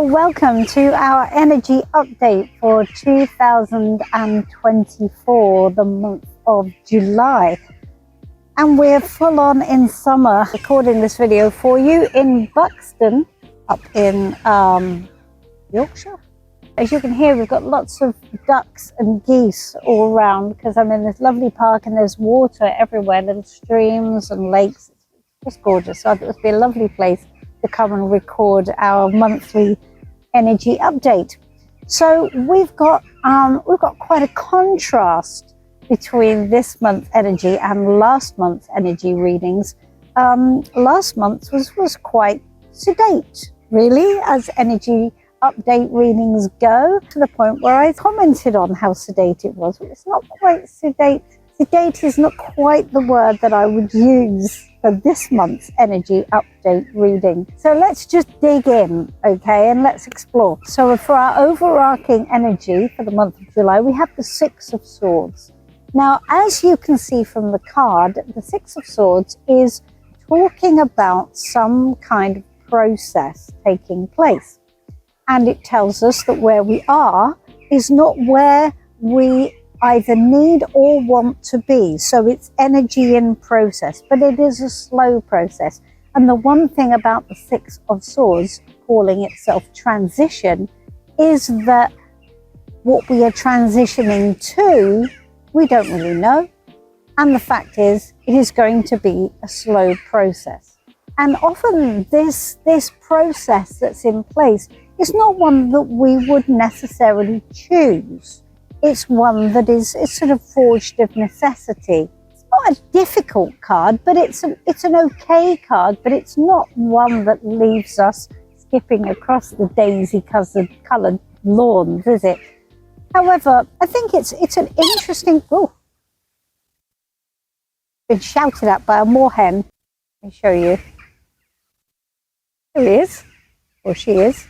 welcome to our energy update for 2024, the month of July. And we're full on in summer, recording this video for you in Buxton, up in Yorkshire. As you can hear, we've got lots of ducks and geese all around because I'm in this lovely park and there's water everywhere, little streams and lakes. It's just gorgeous. So I thought it would be a lovely place to come and record our monthly energy update. So we've got quite a contrast between this month's energy and last month's energy readings. Last month was quite sedate, really, as energy update readings go, to the point where I commented on how sedate it was. But it's not quite sedate. Sedate is not quite the word that I would use for this month's energy update reading. So let's just dig in, okay, and let's explore. So for our overarching energy for the month of July, we have the Six of Swords. Now, as you can see from the card, the Six of Swords is talking about some kind of process taking place. And it tells us that where we are is not where we either need or want to be. So it's energy in process, but it is a slow process. And the one thing about the Six of Swords calling itself transition is that what we are transitioning to, we don't really know. And the fact is, it is going to be a slow process. And often this process that's in place is not one that we would necessarily choose. It's one that is sort of forged of necessity. It's not a difficult card, but it's an okay card, but it's not one that leaves us skipping across the daisy-coloured lawns, is it? However, I think it's an interesting... Oh, been shouted at by a moorhen. Let me show you. Here he is, or she is.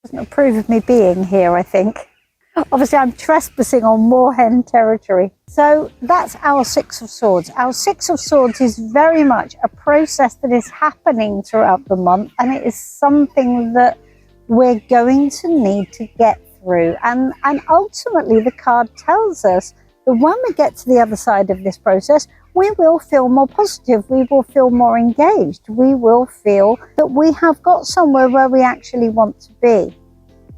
Doesn't approve of me being here, I think. Obviously, I'm trespassing on moorhen territory. So that's our Six of Swords. Our Six of Swords is very much a process that is happening throughout the month, and it is something that we're going to need to get through. And ultimately, the card tells us that when we get to the other side of this process, we will feel more positive, we will feel more engaged, we will feel that we have got somewhere where we actually want to be.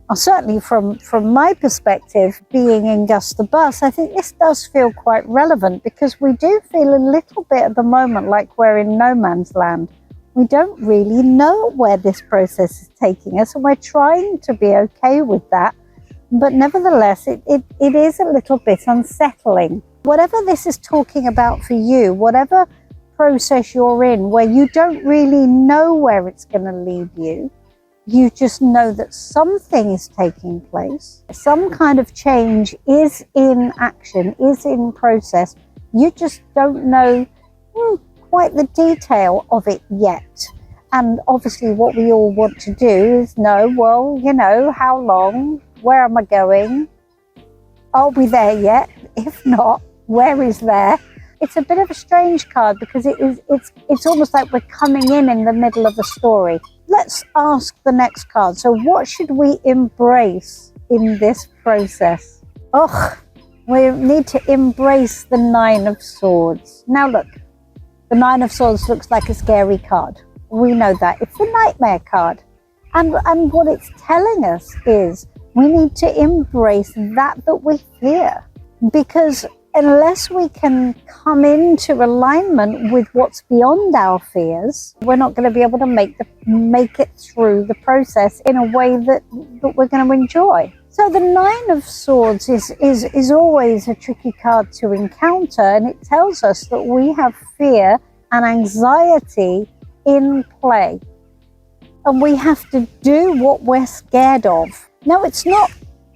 Well, certainly from my perspective, being in Gus the Bus, I think this does feel quite relevant because we do feel a little bit at the moment like we're in no man's land. We don't really know where this process is taking us, and we're trying to be okay with that. But nevertheless, it is a little bit unsettling. Whatever this is talking about for you, whatever process you're in, where you don't really know where it's going to lead you, you just know that something is taking place. Some kind of change is in action, is in process. You just don't know quite the detail of it yet. And obviously what we all want to do is know, well, you know, how long? Where am I going? Are we there yet? If not, where is there? It's a bit of a strange card because it's almost like we're coming in the middle of the story. Let's ask the next card. So what should we embrace in this process? Oh, we need to embrace the Nine of Swords. Now look, the Nine of Swords looks like a scary card. We know that. It's a nightmare card. And what it's telling us is we need to embrace that we fear, because unless we can come into alignment with what's beyond our fears, we're not going to be able to make it through the process in a way that we're going to enjoy. So the Nine of Swords is always a tricky card to encounter, and it tells us that we have fear and anxiety in play, and we have to do what we're scared of. Now, it's not,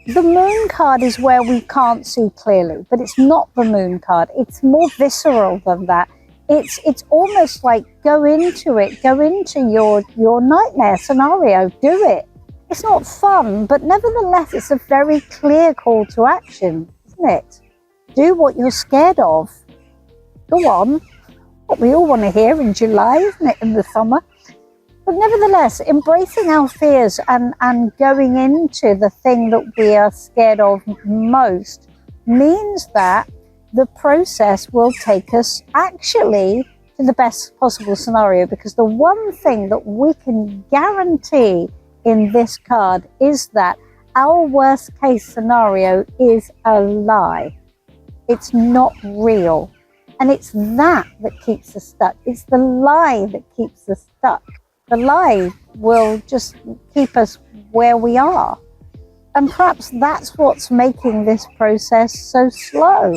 the Moon card is where we can't see clearly, but it's not the Moon card. It's more visceral than that. It's almost like go into your nightmare scenario, do it. It's not fun, but nevertheless, it's a very clear call to action, isn't it? Do what you're scared of. Go on. what we all want to hear in July, isn't it, in the summer? But nevertheless, embracing our fears and going into the thing that we are scared of most means that the process will take us actually to the best possible scenario, because the one thing that we can guarantee in this card is that our worst case scenario is a lie. It's not real. And it's that keeps us stuck. It's the lie that keeps us stuck. The lie will just keep us where we are. And perhaps that's what's making this process so slow.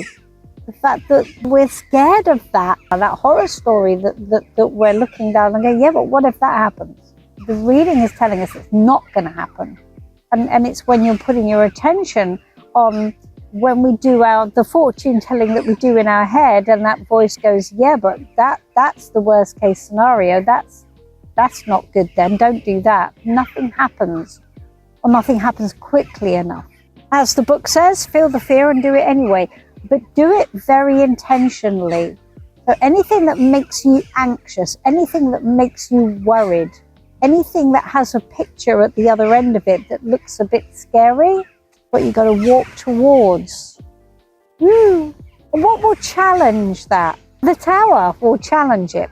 The fact that we're scared of that horror story that we're looking down and going, yeah, but what if that happens? The reading is telling us it's not going to happen. And it's when you're putting your attention on when we do the fortune telling that we do in our head, and that voice goes, yeah, but that's the worst case scenario. That's not good then. Don't do that. Nothing happens, or nothing happens quickly enough. As the book says, feel the fear and do it anyway, but do it very intentionally. So anything that makes you anxious, anything that makes you worried, anything that has a picture at the other end of it that looks a bit scary, what you got to walk towards. What will challenge that? The Tower will challenge it.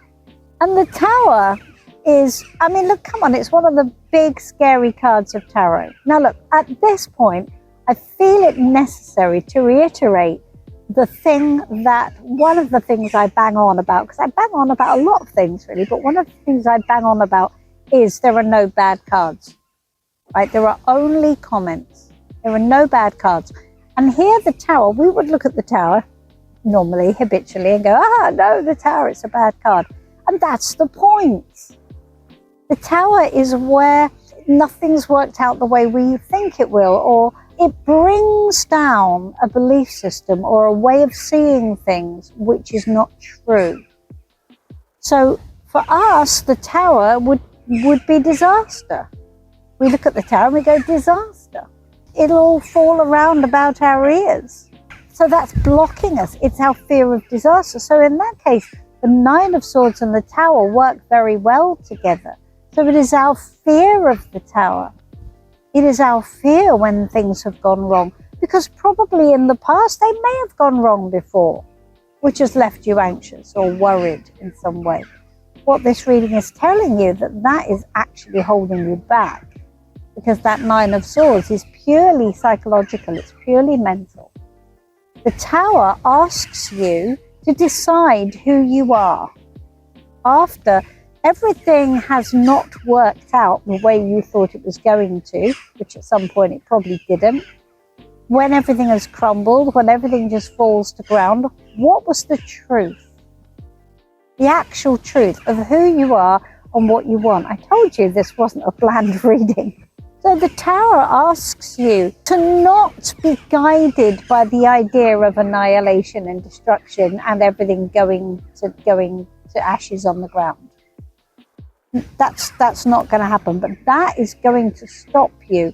And the Tower is, I mean, look, come on, it's one of the big scary cards of tarot. Now look, at this point, I feel it necessary to reiterate one of the things I bang on about, because I bang on about a lot of things really, but one of the things I bang on about is there are no bad cards, right? There are only comments. There are no bad cards. And here the Tower, we would look at the Tower normally, habitually, and go, no, the Tower, it's a bad card. And that's the point. The Tower is where nothing's worked out the way we think it will, or it brings down a belief system or a way of seeing things which is not true. So for us, the Tower would be disaster. We look at the Tower and we go, disaster. It'll all fall around about our ears. So that's blocking us. It's our fear of disaster. So in that case, the Nine of Swords and the Tower work very well together. So it is our fear of the Tower. It is our fear when things have gone wrong, because probably in the past they may have gone wrong before, which has left you anxious or worried in some way. What this reading is telling you, that is actually holding you back, because that Nine of Swords is purely psychological, it's purely mental. The Tower asks you to decide who you are. After everything has not worked out the way you thought it was going to, which at some point it probably didn't, when everything has crumbled, when everything just falls to ground, what was the truth? The actual truth of who you are and what you want. I told you this wasn't a planned reading. So the Tower asks you to not be guided by the idea of annihilation and destruction and everything going to ashes on the ground. That's not going to happen, but that is going to stop you.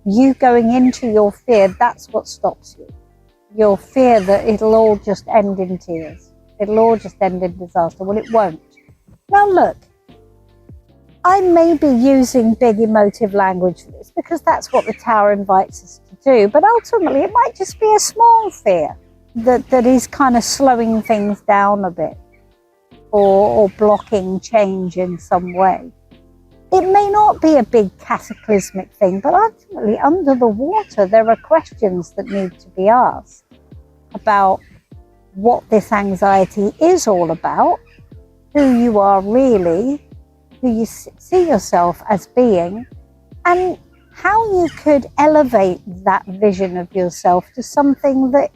You going into your fear, that's what stops you. Your fear that it'll all just end in tears. It'll all just end in disaster. Well, it won't. Now look, I may be using big emotive language for this because that's what the Tower invites us to do, but ultimately it might just be a small fear that is kind of slowing things down a bit, or blocking change in some way. It may not be a big cataclysmic thing, but ultimately under the water there are questions that need to be asked about what this anxiety is all about, who you are really, who you see yourself as being, and how you could elevate that vision of yourself to something that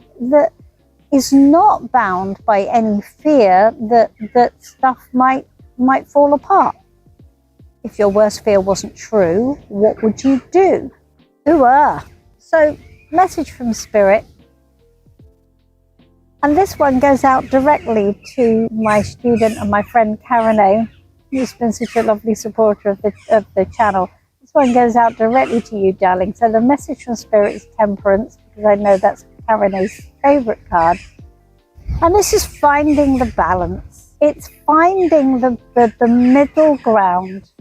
is not bound by any fear that stuff might fall apart. If your worst fear wasn't true, what would you do? So, message from Spirit. And this one goes out directly to my student and my friend Karen, who's been such a lovely supporter of the channel. This one goes out directly to you, darling. So the message from Spirit is Temperance, because I know that's Karene's favourite card. And this is finding the balance. It's finding the middle ground.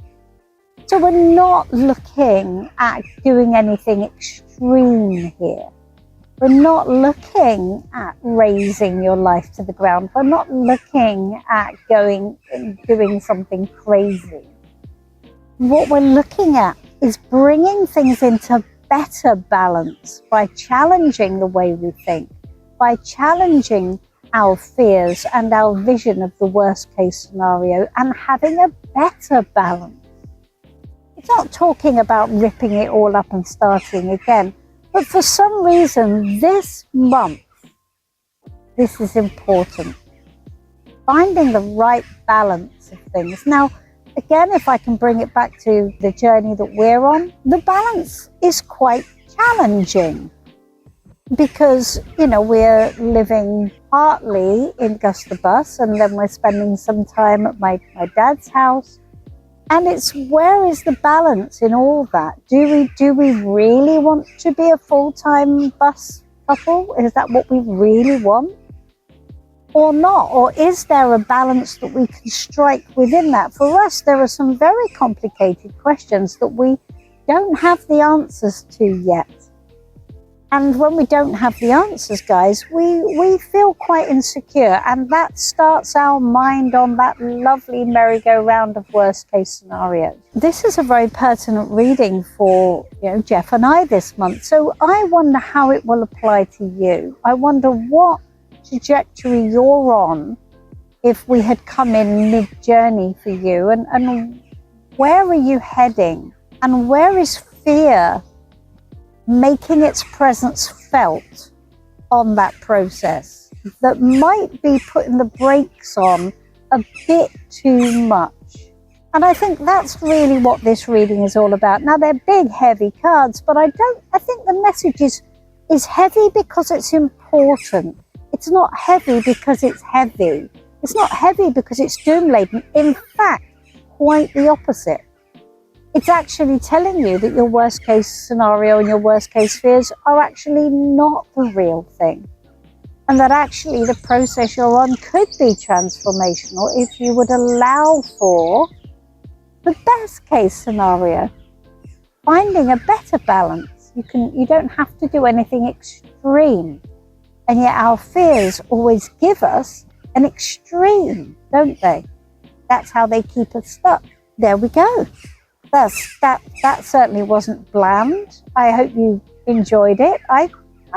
So we're not looking at doing anything extreme here. We're not looking at raising your life to the ground. We're not looking at going and doing something crazy. What we're looking at is bringing things into better balance by challenging the way we think, by challenging our fears and our vision of the worst case scenario and having a better balance. It's not talking about ripping it all up and starting again, but for some reason this month, this is important. Finding the right balance of things. Now, again, if I can bring it back to the journey that we're on, the balance is quite challenging because, you know, we're living partly in Gustobus and then we're spending some time at my dad's house. And it's, where is the balance in all that? Do we really want to be a full-time bus couple? Is that what we really want? Or not? Or is there a balance that we can strike within that? For us, there are some very complicated questions that we don't have the answers to yet. And when we don't have the answers, guys, we feel quite insecure. And that starts our mind on that lovely merry-go-round of worst-case scenarios. This is a very pertinent reading for, you know, Jeff and I this month. So I wonder how it will apply to you. I wonder what trajectory you're on if we had come in mid-journey for you. And where are you heading? And where is fear making its presence felt on that process that might be putting the brakes on a bit too much? And I think that's really what this reading is all about. Now, they're big, heavy cards, but I think the message is heavy because it's important. It's not heavy because it's heavy. It's not heavy because it's doom-laden. In fact, quite the opposite. It's actually telling you that your worst case scenario and your worst case fears are actually not the real thing. And that actually the process you're on could be transformational if you would allow for the best case scenario. Finding a better balance. You don't have to do anything extreme. And yet our fears always give us an extreme, don't they? That's how they keep us stuck. There we go. That certainly wasn't bland. I hope you enjoyed it. I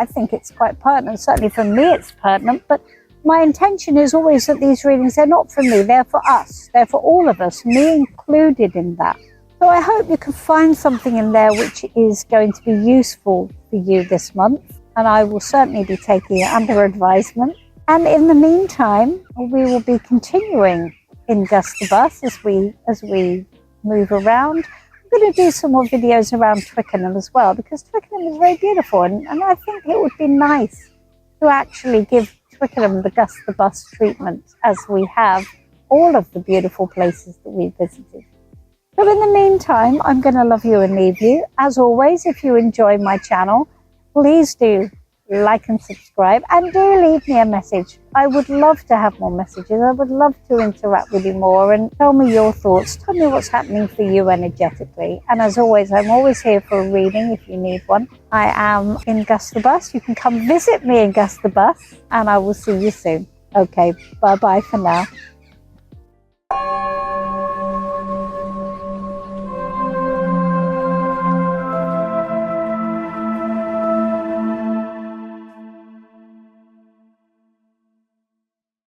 think it's quite pertinent. Certainly for me it's pertinent, but my intention is always that these readings, they're not for me, they're for us. They're for all of us, me included in that. So I hope you can find something in there which is going to be useful for you this month, and I will certainly be taking it under advisement. And in the meantime, we will be continuing in Gustobus as we move around. I'm going to do some more videos around Twickenham as well, because Twickenham is very beautiful, and I think it would be nice to actually give Twickenham the Gustobus treatment as we have all of the beautiful places that we've visited. So in the meantime, I'm going to love you and leave you. As always, if you enjoy my channel, please do like and subscribe, and do leave me a message. I would love to have more messages. I would love to interact with you more and tell me your thoughts. Tell me what's happening for you energetically. And as always, I'm always here for a reading if you need one. I am in Gustobus. You can come visit me in Gustobus, and I will see you soon. Okay, bye-bye for now.